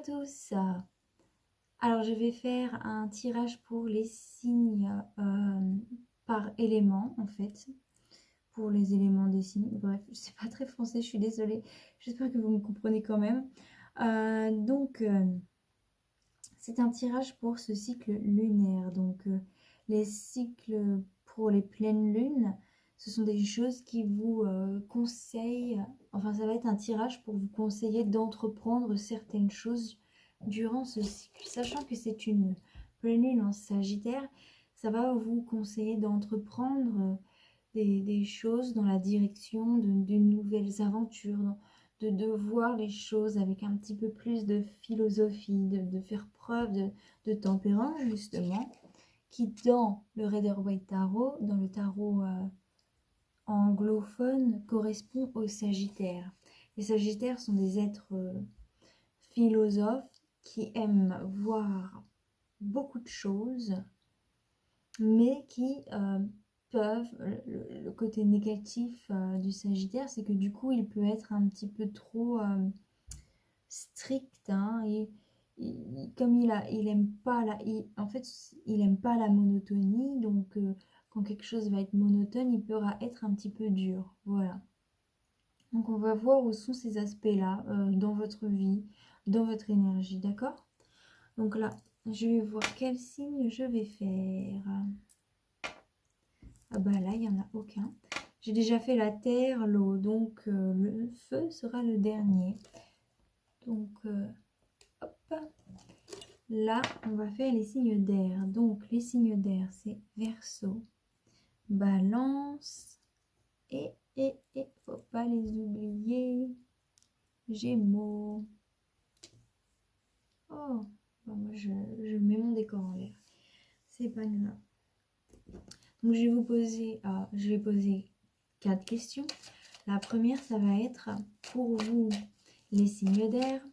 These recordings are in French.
tous. Alors je vais faire un tirage pour les signes par élément en fait, pour les éléments des signes. Bref, c'est pas très français, je suis désolée. J'espère que vous me comprenez quand même. C'est un tirage pour ce cycle lunaire. Donc les cycles pour les pleines lunes, ce sont des choses qui vous conseillent, enfin ça va être un tirage pour vous conseiller d'entreprendre certaines choses durant ce cycle. Sachant que c'est une pleine lune en Sagittaire, ça va vous conseiller d'entreprendre des choses dans la direction de nouvelles aventures, de voir les choses avec un petit peu plus de philosophie, de faire preuve de tempérance justement, qui dans le Rider-Waite Tarot, dans le tarot anglophone, correspond aux Sagittaires. Les Sagittaires sont des êtres philosophes qui aiment voir beaucoup de choses, mais qui peuvent, le côté négatif du Sagittaire, c'est que du coup, il peut être un petit peu trop strict, hein, et comme il aime pas en fait, il aime pas la monotonie, donc quand quelque chose va être monotone, il pourra être un petit peu dur, voilà. Donc on va voir où sont ces aspects-là dans votre vie, dans votre énergie, d'accord? Donc là, je vais voir quel signe je vais faire. Ah bah là, il n'y en a aucun. J'ai déjà fait la terre, l'eau, donc le feu sera le dernier. Donc, hop. Là, on va faire les signes d'air. Donc, les signes d'air, c'est Verseau, Balance et faut pas les oublier, Gémeaux. Oh, bon, moi je mets mon décor en l'air. C'est pas grave. Donc, je vais poser 4 questions. La première, ça va être pour vous, les signes d'air.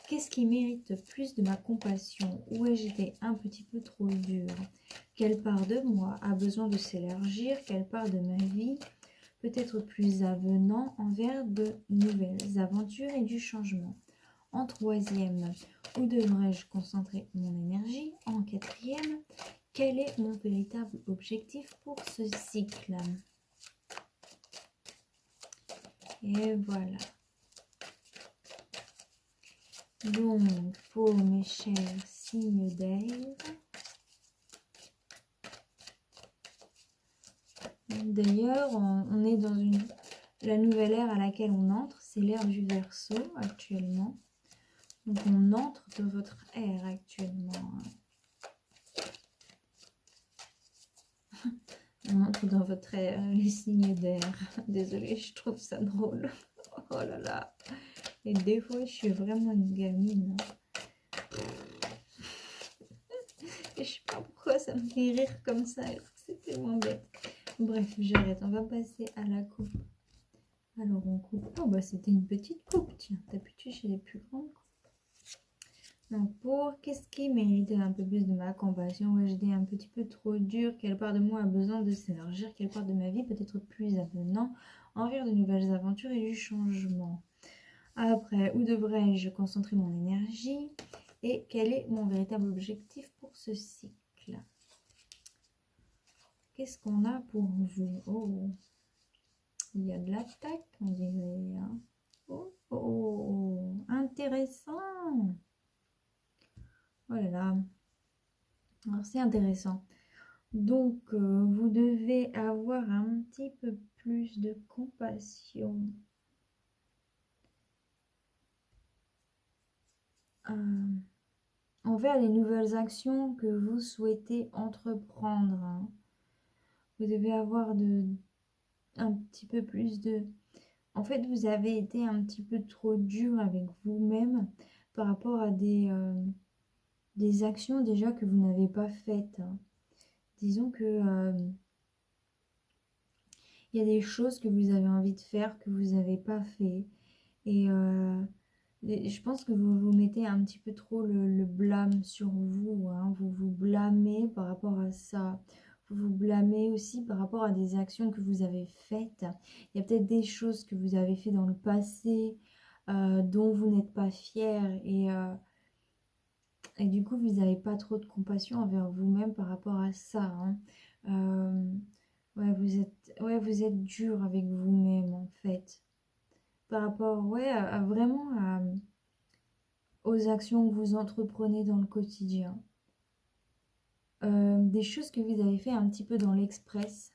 Qu'est-ce qui mérite plus de ma compassion? Où ai-je été un petit peu trop dure? Quelle part de moi a besoin de s'élargir? Quelle part de ma vie peut être plus avenant envers de nouvelles aventures et du changement? En troisième, où devrais-je concentrer mon énergie? En quatrième, quel est mon véritable objectif pour ce cycle? Et voilà. Donc, pour mes chers signes d'air, d'ailleurs, on est dans la nouvelle ère à laquelle on entre, c'est l'ère du Verseau actuellement. Donc, on entre dans votre ère actuellement. On entre dans votre ère, les signes d'air. Désolée, je trouve ça drôle. Oh là là. Et des fois, je suis vraiment une gamine. Et je sais pas pourquoi ça me fait rire comme ça. C'est tellement bête. Bref, j'arrête. On va passer à la coupe. Alors, on coupe. Oh, bah, c'était une petite coupe. Tiens, d'habitude, j'ai les plus grandes coupes. Donc, pour qu'est-ce qui méritait un peu plus de ma compassion? Ouais, j'étais un petit peu trop dure. Quelle part de moi a besoin de s'élargir? Quelle part de ma vie peut être plus avenant envers de nouvelles aventures et du changement? Après, où devrais-je concentrer mon énergie? Et quel est mon véritable objectif pour ce cycle? Qu'est-ce qu'on a pour vous? Oh, il y a de l'attaque, on dirait. Hein. Oh, oh, oh, intéressant. Oh là là. Alors, c'est intéressant. Donc, vous devez avoir un petit peu plus de compassion. Envers les nouvelles actions que vous souhaitez entreprendre. Hein. Vous devez avoir un petit peu plus de... En fait, vous avez été un petit peu trop dur avec vous-même par rapport à des actions déjà que vous n'avez pas faites. Hein. Disons que il y a des choses que vous avez envie de faire que vous n'avez pas fait. Et je pense que vous vous mettez un petit peu trop le blâme sur vous. Hein. Vous vous blâmez par rapport à ça. Vous vous blâmez aussi par rapport à des actions que vous avez faites. Il y a peut-être des choses que vous avez fait dans le passé dont vous n'êtes pas fier. Et Et du coup, vous n'avez pas trop de compassion envers vous-même par rapport à ça, hein. Ouais, vous êtes dur avec vous-même, en fait. Par rapport, ouais, aux actions que vous entreprenez dans le quotidien. Des choses que vous avez fait un petit peu dans l'express.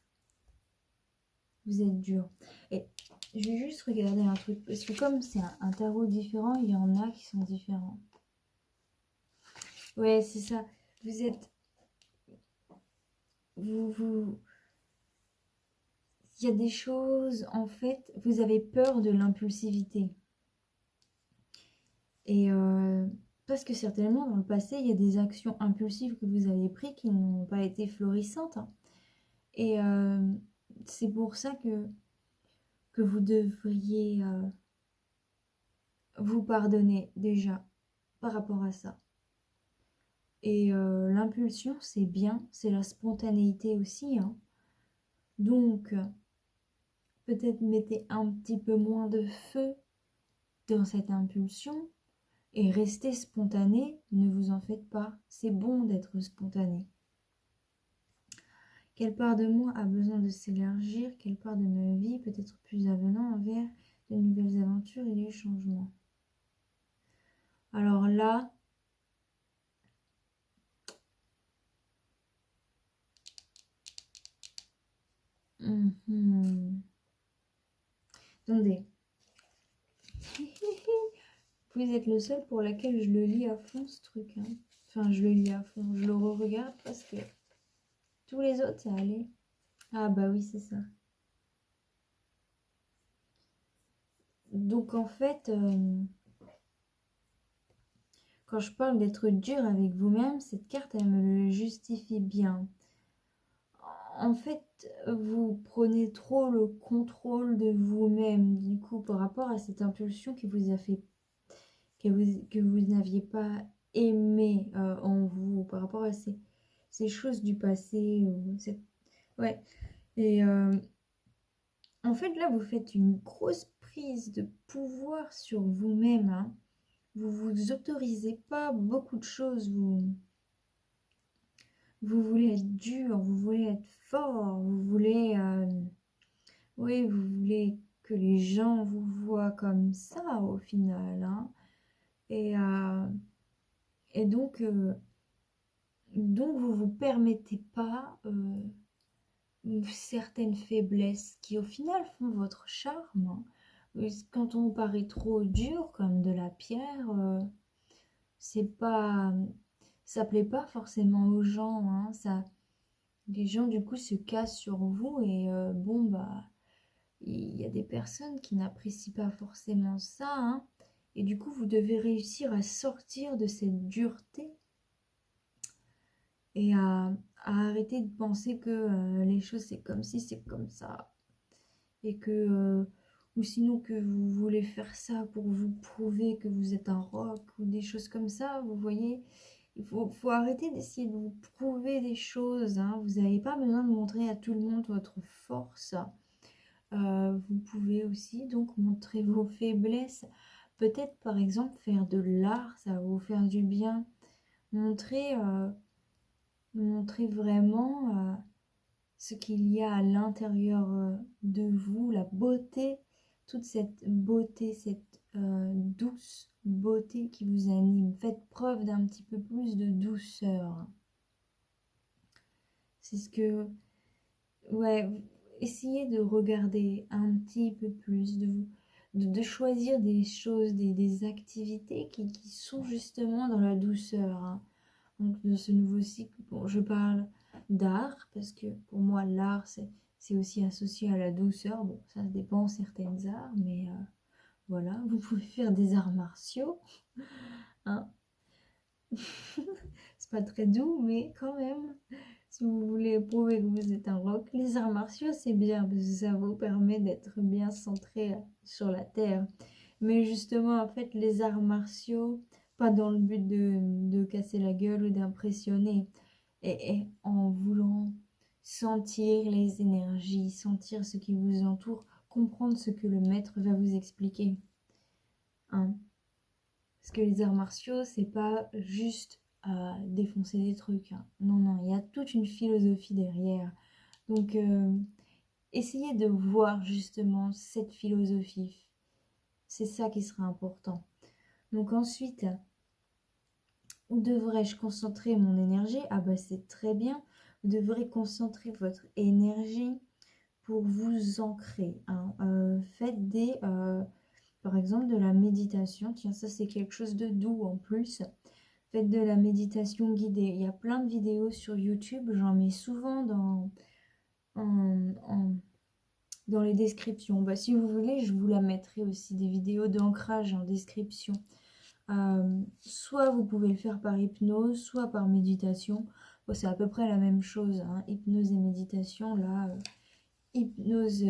Vous êtes dur. Et je vais juste regarder un truc. Parce que comme c'est un tarot différent, il y en a qui sont différents. Ouais, c'est ça. Vous êtes... Il y a des choses, en fait, vous avez peur de l'impulsivité. Et parce que certainement, dans le passé, il y a des actions impulsives que vous avez prises qui n'ont pas été florissantes, hein. Et c'est pour ça que vous devriez vous pardonner déjà par rapport à ça. Et l'impulsion, c'est bien, c'est la spontanéité aussi, hein. Donc, peut-être mettez un petit peu moins de feu dans cette impulsion et restez spontané, ne vous en faites pas. C'est bon d'être spontané. Quelle part de moi a besoin de s'élargir? Quelle part de ma vie peut être plus avenant envers de nouvelles aventures et les changements? Alors là, attendez. Vous êtes le seul pour lequel je le lis à fond ce truc, hein. Enfin, je le lis à fond, je le re-regarde parce que tous les autres, ça allait. Ah bah oui, c'est ça. Donc en fait, quand je parle d'être dur avec vous-même, cette carte, elle me le justifie bien. En fait, vous prenez trop le contrôle de vous-même, du coup, par rapport à cette impulsion qui vous a fait, que vous n'aviez pas aimé en vous, par rapport à ces choses du passé. Ouais. Et en fait, là, vous faites une grosse prise de pouvoir sur vous-même, hein. Vous vous autorisez pas beaucoup de choses. Vous voulez être dur, vous voulez être fort, vous voulez... oui, vous voulez que les gens vous voient comme ça, au final, hein. Et, donc, vous vous permettez pas certaines faiblesses qui, au final, font votre charme, hein. Quand on paraît trop dur, comme de la pierre, c'est pas... ça plaît pas forcément aux gens, hein. Les gens, du coup, se cassent sur vous et bon, bah... il y a des personnes qui n'apprécient pas forcément ça, hein. Et du coup, vous devez réussir à sortir de cette dureté et à arrêter de penser que les choses c'est comme si c'est comme ça. Et que, ou sinon que vous voulez faire ça pour vous prouver que vous êtes un rock ou des choses comme ça, vous voyez. Il faut arrêter d'essayer de vous prouver des choses, hein. Vous n'avez pas besoin de montrer à tout le monde votre force. Vous pouvez aussi donc montrer vos faiblesses. Peut-être par exemple faire de l'art, ça va vous faire du bien. Montrer, montrer vraiment ce qu'il y a à l'intérieur de vous, la beauté, toute cette beauté, cette douce beauté qui vous anime. Faites preuve d'un petit peu plus de douceur. C'est ce que... Ouais, essayez de regarder un petit peu plus, de choisir des choses, des activités qui sont justement dans la douceur, hein. Donc, de ce nouveau cycle, bon, je parle d'art, parce que pour moi, l'art, c'est aussi associé à la douceur. Bon, ça dépend certaines arts, mais voilà, vous pouvez faire des arts martiaux, hein. C'est pas très doux, mais quand même, si vous voulez prouver que vous êtes un rock, les arts martiaux, c'est bien, parce que ça vous permet d'être bien centré sur la terre. Mais justement, en fait, les arts martiaux, pas dans le but de casser la gueule ou d'impressionner, et en voulant sentir les énergies, sentir ce qui vous entoure, comprendre ce que le maître va vous expliquer, hein. Parce que les arts martiaux, c'est pas juste défoncer des trucs, hein. Non, non, il y a toute une philosophie derrière. Donc, essayez de voir justement cette philosophie. C'est ça qui sera important. Donc ensuite, où devrais-je concentrer mon énergie? Ah bah c'est très bien. Vous devrez concentrer votre énergie pour vous ancrer, hein. Faites par exemple, de la méditation. Tiens, ça c'est quelque chose de doux en plus. Faites de la méditation guidée. Il y a plein de vidéos sur YouTube. J'en mets souvent en- en- dans les descriptions. Bah, si vous voulez, je vous la mettrai aussi des vidéos d'ancrage en description. Soit vous pouvez le faire par hypnose, soit par méditation. Bon, c'est à peu près la même chose, hein. Hypnose et méditation, là, hypnose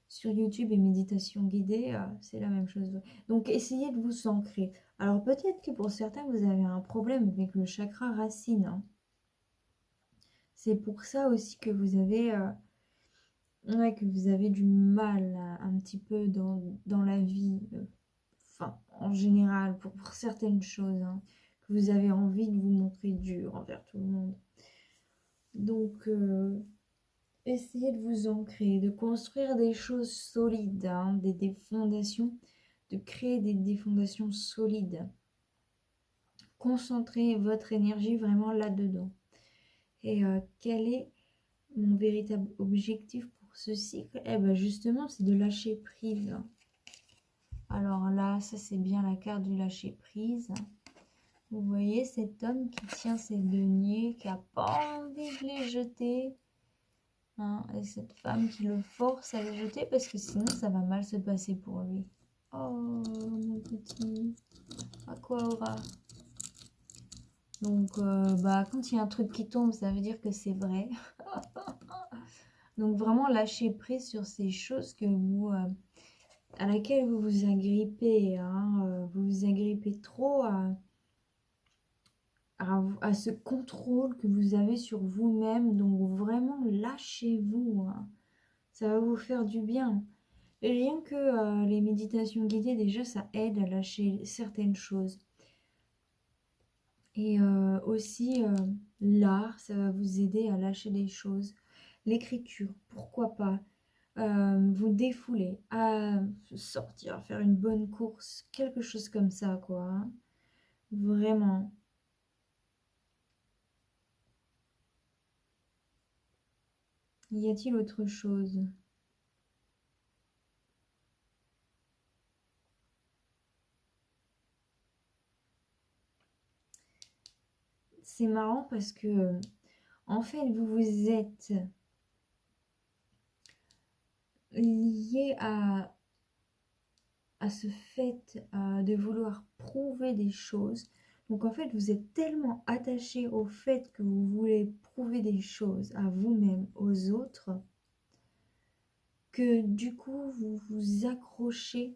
sur YouTube et méditation guidée, c'est la même chose. Donc, essayez de vous ancrer. Alors, peut-être que pour certains, vous avez un problème avec le chakra racine, hein. C'est pour ça aussi que vous avez, ouais, que vous avez du mal un petit peu dans la vie. Enfin, en général, pour certaines choses, hein, que vous avez envie de vous montrer dur envers tout le monde. Donc, essayez de vous ancrer, de construire des choses solides, hein, des fondations, de créer des fondations solides. Concentrez votre énergie vraiment là-dedans. Et quel est mon véritable objectif pour ce cycle? Eh bien, justement, c'est de lâcher prise. Alors là, ça c'est bien la carte du lâcher prise. Vous voyez cet homme qui tient ses deniers, qui n'a pas envie de les jeter, hein, et cette femme qui le force à les jeter parce que sinon ça va mal se passer pour lui. Oh mon petit, à quoi aura? Donc bah quand il y a un truc qui tombe, ça veut dire que c'est vrai. Donc vraiment lâcher prise sur ces choses que vous à laquelle vous vous agrippez, hein, vous vous agrippez trop à ce contrôle que vous avez sur vous-même. Donc vraiment lâchez-vous, hein. Ça va vous faire du bien. Et rien que les méditations guidées, déjà, ça aide à lâcher certaines choses. Et aussi, l'art, ça va vous aider à lâcher des choses. L'écriture, pourquoi pas. Vous défouler, à sortir, faire une bonne course, quelque chose comme ça, quoi, hein. Vraiment. Y a-t-il autre chose? C'est marrant parce que, en fait, vous vous êtes lié à ce fait de vouloir prouver des choses. Donc en fait, vous êtes tellement attaché au fait que vous voulez prouver des choses à vous-même, aux autres, que du coup, vous vous accrochez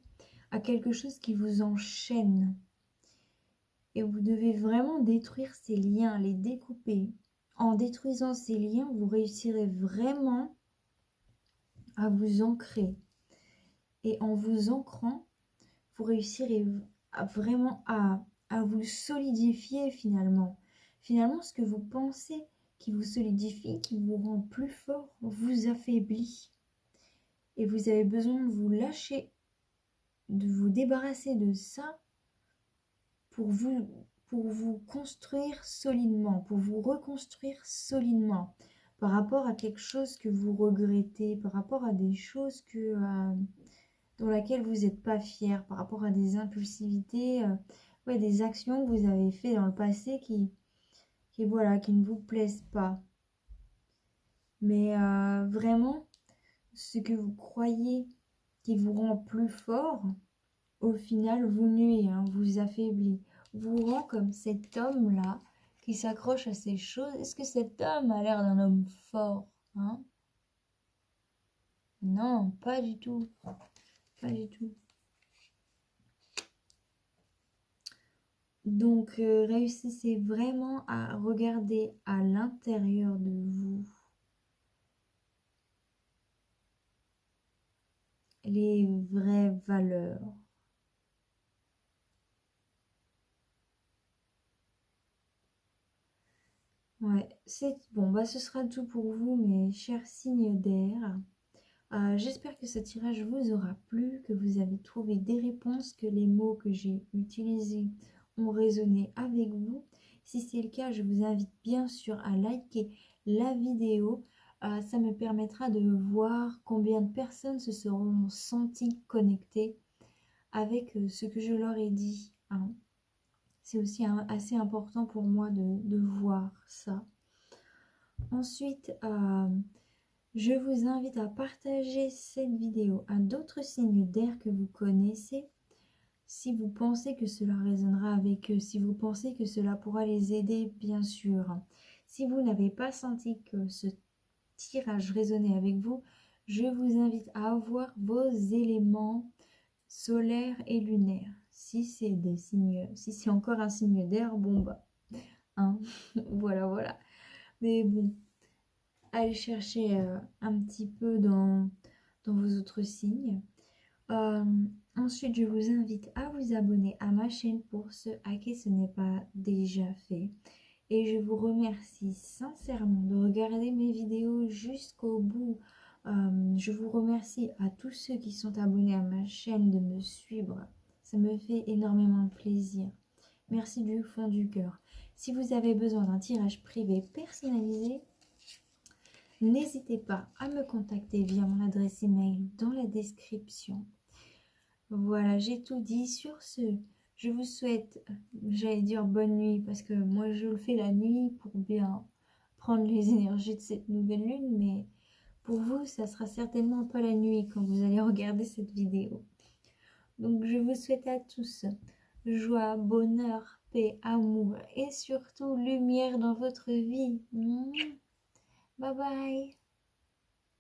à quelque chose qui vous enchaîne. Et vous devez vraiment détruire ces liens, les découper. En détruisant ces liens, vous réussirez vraiment à vous ancrer. Et en vous ancrant, vous réussirez vraiment à vous solidifier finalement. Finalement, ce que vous pensez qui vous solidifie, qui vous rend plus fort, vous affaiblit. Et vous avez besoin de vous lâcher, de vous débarrasser de ça pour vous construire solidement, pour vous reconstruire solidement par rapport à quelque chose que vous regrettez, par rapport à des choses dans laquelle vous n'êtes pas fier, par rapport à des impulsivités, ouais, des actions que vous avez fait dans le passé voilà, qui ne vous plaisent pas. Mais vraiment, ce que vous croyez qui vous rend plus fort, au final, vous nuit, hein, vous affaiblit, vous rend comme cet homme-là qui s'accroche à ces choses. Est-ce que cet homme a l'air d'un homme fort, hein? Non, pas du tout. Pas du tout. Donc, réussissez vraiment à regarder à l'intérieur de vous les vraies valeurs. Ouais, c'est bon, bah ce sera tout pour vous, mes chers signes d'air. J'espère que ce tirage vous aura plu, que vous avez trouvé des réponses, que les mots que j'ai utilisés ont résonné avec vous. Si c'est le cas, je vous invite bien sûr à liker la vidéo. Ça me permettra de voir combien de personnes se seront senties connectées avec ce que je leur ai dit, hein. C'est aussi assez important pour moi de voir ça. Ensuite, je vous invite à partager cette vidéo à d'autres signes d'air que vous connaissez si vous pensez que cela résonnera avec eux, si vous pensez que cela pourra les aider, bien sûr. Si vous n'avez pas senti que ce tirage résonnait avec vous, je vous invite à avoir vos éléments solaires et lunaires. Si c'est des signes, si c'est encore un signe d'air, bon bah, hein, voilà, voilà. Mais bon, allez chercher un petit peu dans vos autres signes. Euh, Ensuite, je vous invite à vous abonner à ma chaîne pour ceux à qui ce n'est pas déjà fait. Et je vous remercie sincèrement de regarder mes vidéos jusqu'au bout. Je vous remercie à tous ceux qui sont abonnés à ma chaîne de me suivre. Ça me fait énormément plaisir. Merci du fond du cœur. Si vous avez besoin d'un tirage privé personnalisé, n'hésitez pas à me contacter via mon adresse email dans la description. Voilà, j'ai tout dit. Sur ce, je vous souhaite, j'allais dire bonne nuit, parce que moi je le fais la nuit pour bien prendre les énergies de cette nouvelle lune, mais pour vous, ça sera certainement pas la nuit quand vous allez regarder cette vidéo. Donc je vous souhaite à tous joie, bonheur, paix, amour et surtout lumière dans votre vie. Bye bye.